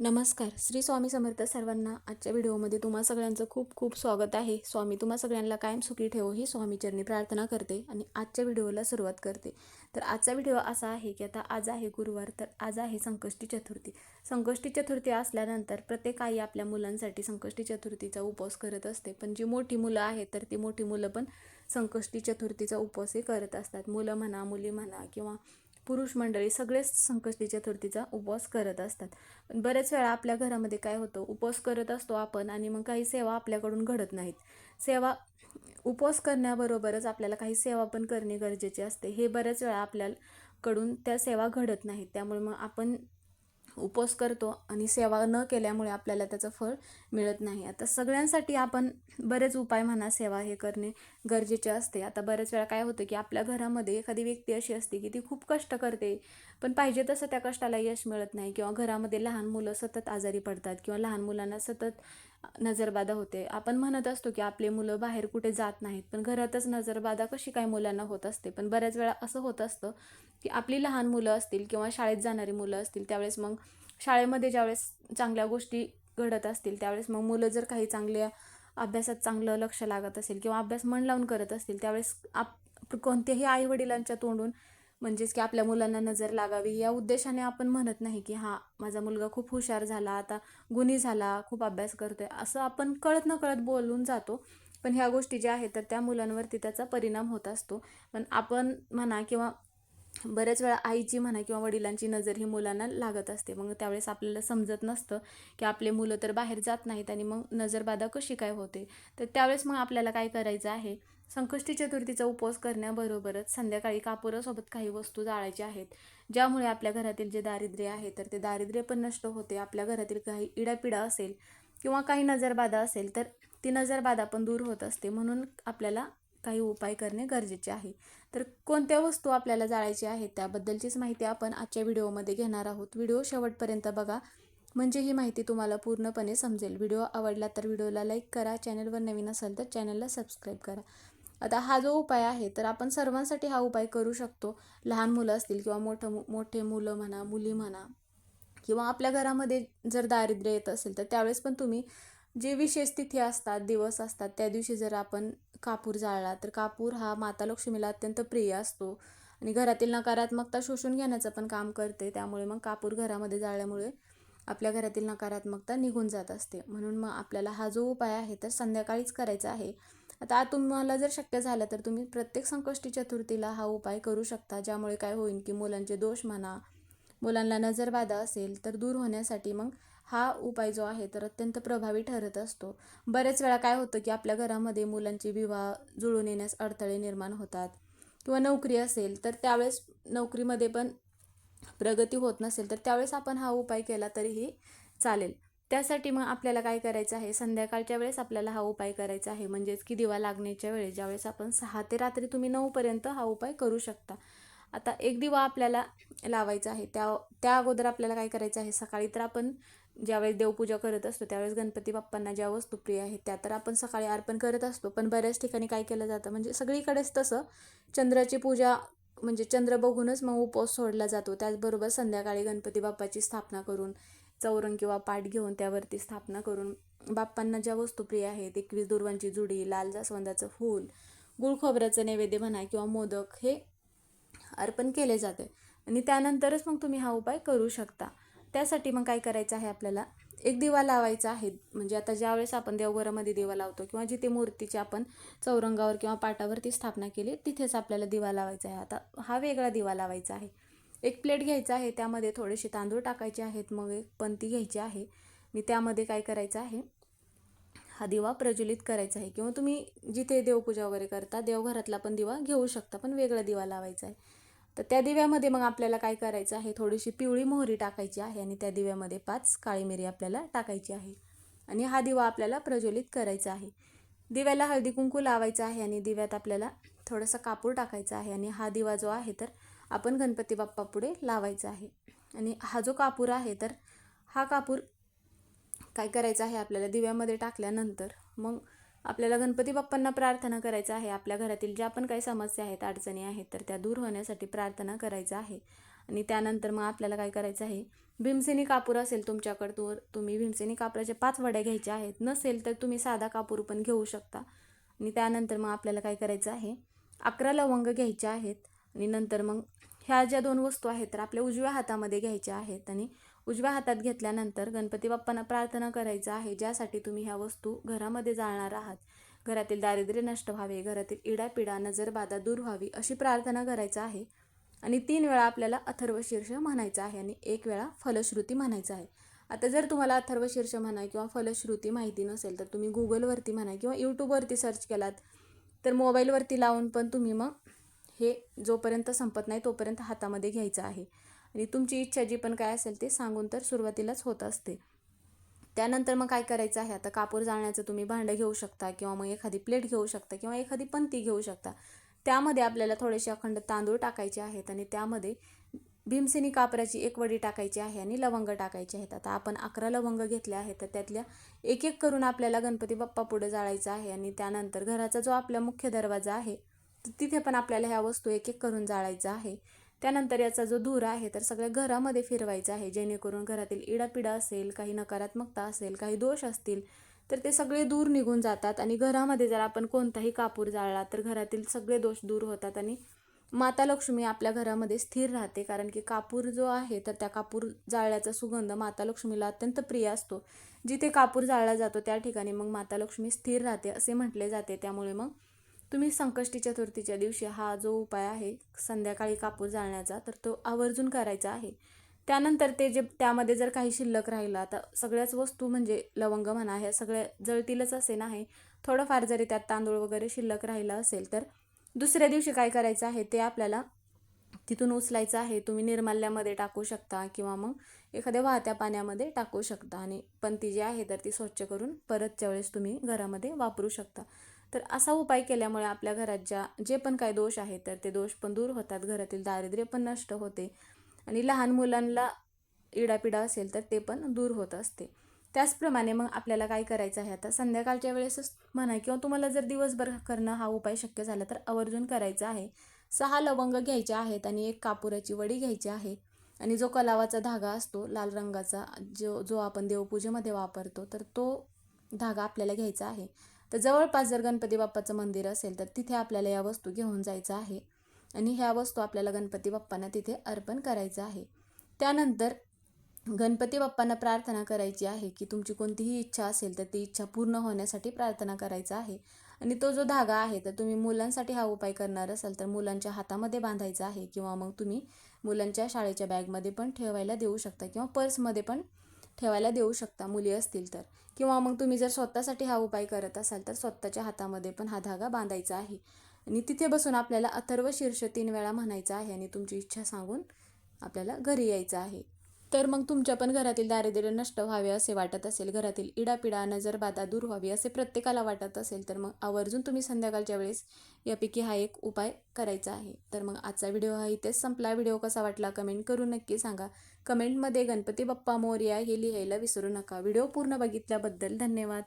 नमस्कार. श्री स्वामी समर्थ सर्वांना. आजच्या व्हिडिओमध्ये तुम्हा सगळ्यांचं खूप खूप स्वागत आहे. स्वामी तुम्हा सगळ्यांना कायम सुखी ठेवो ही स्वामीचरणी प्रार्थना करते आणि आजच्या व्हिडिओला सुरुवात करते. तर आजचा व्हिडिओ असा आहे की आता आज आहे गुरुवार, तर आज आहे संकष्टी चतुर्थी. संकष्टी चतुर्थी असल्यानंतर प्रत्येक आई आपल्या मुलांसाठी संकष्टी चतुर्थीचा उपवास करत असते. पण जी मोठी मुलं आहेत तर ती मोठी मुलं पण संकष्टी चतुर्थीचा उपवासही करत असतात. मुलं म्हणा, मुली म्हणा किंवा पुरुष मंडळी सगळेच संकष्टी चतुर्थीचा उपवास करत असतात. पण बरेच वेळा आपल्या घरामध्ये काय होतं, उपवास करत असतो आपण आणि मग काही सेवा आपल्याकडून घडत नाहीत. सेवा उपवास करण्याबरोबरच आपल्याला काही सेवा पण करणे गरजेचे असते. हे बऱ्याच वेळा आपल्याकडून त्या सेवा घडत नाहीत. त्यामुळे मग आपण उपवास करतो आणि सेवा न केल्यामुळे आपल्याला त्याचं फळ मिळत नाही. आता सगळ्यांसाठी आपण बरेच उपाय म्हणा, सेवा हे करणे गरजेचे असते. आता बरेच वेळा काय होतं की आपल्या घरामध्ये एखादी व्यक्ती अशी असते की ती खूप कष्ट करते, पण पाहिजे तसं त्या कष्टाला यश मिळत नाही, किंवा घरामध्ये लहान मुलं सतत आजारी पडतात किंवा लहान मुलांना सतत नजरबाधा होते. आपण म्हणत असतो की आपले मुलं बाहेर कुठे जात नाहीत, पण घरातच नजरबाधा कशी काय मुलांना होत असते. पण बऱ्याच वेळा असं होत असतं की आपली लहान मुलं असतील किंवा शाळेत जाणारी मुलं असतील, त्यावेळेस मग शाळेमध्ये ज्यावेळेस चांगल्या गोष्टी घडत असतील त्यावेळेस मग मुलं जर काही चांगल्या अभ्यासात चांगलं लक्ष लागत असेल किंवा अभ्यास मन लावून करत असतील, त्यावेळेस कोणत्याही आईवडिलांच्या तोंडून म्हणजेच की आपल्या मुलांना नजर लागावी या उद्देशाने आपण म्हणत नाही की हा माझा मुलगा खूप हुशार झाला, आता गुणी झाला, खूप अभ्यास करतोय, असं आपण कळत न कळत बोलून जातो. पण ह्या गोष्टी ज्या आहेत तर त्या मुलांवरती त्याचा परिणाम होत असतो. पण आपण म्हणा किंवा बऱ्याच वेळा आईची म्हणा किंवा वडिलांची नजर ही मुलांना लागत असते. मग त्यावेळेस आपल्याला समजत नसतं की आपले मुलं तर बाहेर जात नाहीत आणि मग नजरबाधा कशी काय होते. तर त्यावेळेस मग आपल्याला काय करायचं आहे, संकष्टी चतुर्थीचा उपवास करण्याबरोबरच संध्याकाळी कापुरासोबत काही वस्तू जाळायच्या आहेत, ज्यामुळे आपल्या घरातील जे दारिद्र्य आहे तर ते दारिद्र्य पण नष्ट होते. आपल्या घरातील काही इडापिडा असेल किंवा काही नजरबाधा असेल तर ती नजरबाधा पण दूर होत असते. म्हणून आपल्याला काही उपाय करणे गरजेचे आहे. तर कोणत्या वस्तू आपल्याला जाळायची आहेत त्याबद्दलचीच माहिती आपण आजच्या व्हिडिओमध्ये घेणार आहोत. व्हिडिओ शेवटपर्यंत बघा, म्हणजे ही माहिती तुम्हाला पूर्णपणे समजेल. व्हिडिओ आवडला तर व्हिडिओला लाईक करा, चॅनलवर नवीन असाल तर चॅनलला सबस्क्राईब करा. आता हा जो उपाय आहे तर आपण सर्वांसाठी हा उपाय करू शकतो. लहान मुलं असतील किंवा मोठे मुलं म्हणा, मुली म्हणा, किंवा आपल्या घरामध्ये जर दारिद्र्य येत असेल तर त्यावेळेस पण तुम्ही जे विशेष तिथी असतात, दिवस असतात, त्या दिवशी जर आपण कापूर जाळला तर कापूर हा माता लक्ष्मीला अत्यंत प्रिय असतो आणि घरातील नकारात्मकता शोषून घेण्याचं पण काम करते. त्यामुळे मग कापूर घरामध्ये जाळल्यामुळे आपल्या घरातील नकारात्मकता निघून जात असते. म्हणून मग आपल्याला हा जो उपाय आहे तर संध्याकाळीच करायचा आहे. आता तुम्हाला जर शक्य झालं तर तुम्ही प्रत्येक संकष्टी चतुर्थीला हा उपाय करू शकता, ज्यामुळे काय होईल की मुलांचे दोष म्हणा, मुलांना नजरबाधा असेल तर दूर होण्यासाठी मग हा उपाय जो आहे तर अत्यंत प्रभावी ठरत असतो. बरेच वेळा काय होतं की आपल्या घरामध्ये मुलांचे विवाह जुळून येण्यास अडथळे निर्माण होतात, किंवा नोकरी असेल तर त्यावेळेस नोकरीमध्ये पण प्रगती होत नसेल तर त्यावेळेस आपण हा उपाय केला तरीही चालेल. त्यासाठी मग आपल्याला काय करायचं आहे, संध्याकाळच्या वेळेस आपल्याला हा उपाय करायचा आहे. म्हणजेच की दिवा लागण्याच्या वेळेस ज्यावेळेस आपण 6 ते रात्री तुम्ही 9 पर्यंत हा उपाय करू शकता. आता एक दिवा आपल्याला लावायचा आहे, त्या अगोदर आपल्याला काय करायचं आहे, सकाळी तर आपण ज्यावेळेस देवपूजा करत असतो त्यावेळेस गणपती बाप्पांना ज्या वस्तू प्रिय आहेत त्या तर आपण सकाळी अर्पण करत असतो. पण बऱ्याच ठिकाणी काय केलं जातं, म्हणजे सगळीकडेच तसं चंद्राची पूजा म्हणजे चंद्र बघूनच मग उपवास सोडला जातो. त्याचबरोबर संध्याकाळी गणपती बाप्पाची स्थापना करून चौरंग किंवा पाट घेऊन त्यावरती स्थापना करून बाप्पांना ज्या वस्तू प्रिय आहेत, 21 दुर्वांची जुडी, लाल जास्वंदाचं फूल, गुळ खोबऱ्याचं नैवेद्य म्हणा किंवा मोदक हे अर्पण केले जाते आणि त्यानंतरच मग तुम्ही हा उपाय करू शकता. त्यासाठी मग काय करायचं आहे, आपल्याला एक दिवा लावायचा आहे. म्हणजे आता ज्यावेळेस आपण देवघरामध्ये दिवा लावतो किंवा जिथे मूर्तीची आपण चौरंगावर किंवा पाटावरती स्थापना केली तिथेच आपल्याला दिवा लावायचा आहे. आता हा वेगळा दिवा लावायचा आहे. एक प्लेट घ्यायचा आहे, त्यामध्ये थोडेसे तांदूळ टाकायचे आहेत, मग एक पंती घ्यायची आहे आणि त्यामध्ये काय करायचं आहे, हा दिवा प्रज्वलित करायचा आहे. किंवा तुम्ही जिथे देवपूजा वगैरे करता देवघरातला पण दिवा घेऊ शकता, पण वेगळा दिवा लावायचा आहे. तर त्या दिव्यामध्ये मग आपल्याला काय करायचं आहे, थोडीशी पिवळी मोहरी टाकायची आहे आणि त्या दिव्यामध्ये 5 काळी मिरी आपल्याला टाकायची आहे आणि हा दिवा आपल्याला प्रज्वलित करायचा आहे. दिव्याला हळदी कुंकू लावायचं आहे आणि दिव्यात आपल्याला थोडासा कापूर टाकायचा आहे आणि हा दिवा जो आहे तर आपण गणपती बाप्पा पुढे लावायचा आहे. आणि हा जो कापूर आहे तर हा कापूर काय करायचं आहे, आपल्याला दिव्यामध्ये टाकल्यानंतर मग आपल्याला गणपती बाप्पांना प्रार्थना करायचं आहे. आपल्या घरातील ज्या पण काही समस्या आहेत, अडचणी आहेत तर त्या दूर होण्यासाठी प्रार्थना करायचं आहे. आणि त्यानंतर मग आपल्याला काय करायचं आहे, भीमसेनी कापूर असेल तुमच्याकडे तर तुम्ही भीमसेनी कापराच्या 5 वड्या घ्यायच्या आहेत, नसेल तर तुम्ही साधा कापूर पण घेऊ शकता. आणि त्यानंतर मग आपल्याला काय करायचं आहे, 11 लवंग घ्यायच्या आहेत. आणि नंतर मग ह्या ज्या 2 वस्तू आहेत तर आपल्या उजव्या हातामध्ये घ्यायच्या आहेत. आणि उजव्या हातात घेतल्यानंतर गणपती बाप्पांना प्रार्थना करायचं आहे, ज्यासाठी तुम्ही ह्या वस्तू घरामध्ये जाळणार आहात. घरातील दारिद्र्य नष्ट व्हावे, घरातील इडापिडा नजरबाधा दूर व्हावी अशी प्रार्थना करायचं आहे. आणि 3 वेळा आपल्याला अथर्वशीर्ष म्हणायचं आहे आणि 1 वेळा फलश्रुती म्हणायचं आहे. आता जर तुम्हाला अथर्वशीर्ष म्हणा किंवा फलश्रुती माहिती नसेल तर तुम्ही गुगलवरती म्हणा किंवा यूट्यूबवरती सर्च केलात तर मोबाईलवरती लावून पण तुम्ही मग हे जोपर्यंत संपत नाही तोपर्यंत हातामध्ये घ्यायचं आहे. आणि तुमची इच्छा जी पण काय असेल ते सांगून तर सुरुवातीलाच होत असते. त्यानंतर मग काय करायचं आहे, आता कापूर जाळण्याचं तुम्ही भांडं घेऊ शकता किंवा मग एखादी प्लेट घेऊ शकता किंवा एखादी पंती घेऊ शकता. त्यामध्ये आपल्याला थोडेसे अखंड तांदूळ टाकायचे आहेत आणि त्यामध्ये भीमसेनी कापराची 1 वडी टाकायची आहे आणि लवंग टाकायचे आहेत. आता आपण 11 लवंग घेतले आहेत तर त्यातल्या एक एक करून आपल्याला गणपती बाप्पा पुढे जाळायचं आहे. आणि त्यानंतर घराचा जो आपला मुख्य दरवाजा आहे तिथे पण आपल्याला ह्या वस्तू एक एक करून जाळायचा आहे. त्यानंतर याचा जो धूर आहे तर सगळ्या घरामध्ये फिरवायचा आहे, जेणेकरून घरातील इडापिडा असेल, काही नकारात्मकता असेल, काही दोष असतील तर ते सगळे दूर निघून जातात. आणि घरामध्ये जर आपण कोणताही कापूर जाळला तर घरातील सगळे दोष दूर होतात आणि माता लक्ष्मी आपल्या घरामध्ये स्थिर राहते. कारण की कापूर जो आहे तर त्या कापूर जाळल्याचा सुगंध माता लक्ष्मीला अत्यंत प्रिय असतो. जिथे कापूर जाळला जातो त्या ठिकाणी मग माता लक्ष्मी स्थिर राहते असे म्हटले जाते. त्यामुळे मग तुम्ही संकष्टी चतुर्थीच्या दिवशी हा जो उपाय आहे संध्याकाळी कापूर जाळण्याचा तर तो आवर्जून करायचा आहे. त्यानंतर ते जे त्यामध्ये जर काही शिल्लक राहिला, आता सगळ्याच वस्तू म्हणजे लवंग म्हणा ह्या सगळ्या जळतीलच असे नाही, थोडंफार जरी त्यात तांदूळ वगैरे शिल्लक राहिला असेल तर दुसऱ्या दिवशी काय करायचं आहे ते आपल्याला तिथून उचलायचं आहे. तुम्ही निर्माल्यामध्ये टाकू शकता किंवा मग एखाद्या वाहत्या पाण्यामध्ये टाकू शकता. आणि पंती जी आहे तर ती स्वच्छ करून परतच्या वेळेस तुम्ही घरामध्ये वापरू शकता. तर असा उपाय केल्यामुळे आपल्या घरात जे पण काय दोष आहेत तर ते दोष पण दूर होतात, घरातील दारिद्र्य पण नष्ट होते आणि लहान मुलांना इडापिडा असेल तर ते पण दूर होत असते. त्याचप्रमाणे मग आपल्याला काय करायचं आहे, आता संध्याकाळच्या वेळेसच म्हणा किंवा तुम्हाला जर दिवसभर करणं हा उपाय शक्य झाला तर आवर्जून करायचा आहे. 6 लवंग घ्यायचे आहेत आणि 1 कापुराची वडी घ्यायची आहे. आणि जो कलावाचा धागा असतो लाल रंगाचा, जो जो आपण देवपूजेमध्ये वापरतो तर तो धागा आपल्याला घ्यायचा आहे. तर जवळपास जर गणपती बाप्पाचं मंदिर असेल तर तिथे आपल्याला या वस्तू घेऊन जायचं आहे आणि ह्या वस्तू आपल्याला गणपती बाप्पांना तिथे अर्पण करायचं आहे. त्यानंतर गणपती बाप्पांना प्रार्थना करायची आहे की तुमची कोणतीही इच्छा असेल तर ती इच्छा पूर्ण होण्यासाठी प्रार्थना करायचा आहे. आणि तो जो धागा आहे तर तुम्ही मुलांसाठी हा उपाय करणार असाल तर मुलांच्या हातामध्ये बांधायचा आहे किंवा मग तुम्ही मुलांच्या शाळेच्या बॅगमध्ये पण ठेवायला देऊ शकता किंवा पर्समध्ये पण ठेवायला देऊ शकता मुली असतील तर. किंवा मग तुम्ही जर स्वतःसाठी हा उपाय करत असाल तर स्वतःच्या हातामध्ये पण हा धागा बांधायचा आहे. आणि तिथे बसून आपल्याला अथर्वशीर्ष 3 वेळा म्हणायचं आहे आणि तुमची इच्छा सांगून आपल्याला घरी यायचं आहे. तर मग तुमच्या पण घरातील दारिद्र्य नष्ट व्हावे असे वाटत असेल, घरातील इडापिडा नजरबाधा दूर व्हावी असे प्रत्येकाला वाटत असेल तर मग आवर्जून तुम्ही संध्याकाळच्या वेळेस यापैकी हा एक उपाय करायचा आहे. तर मग आजचा व्हिडिओ हा इथेच संपला. व्हिडिओ कसा वाटला कमेंट करून नक्की सांगा. कमेंटमध्ये गणपती बाप्पा मोरया हे लिहायला विसरू नका. व्हिडिओ पूर्ण बघितल्याबद्दल धन्यवाद.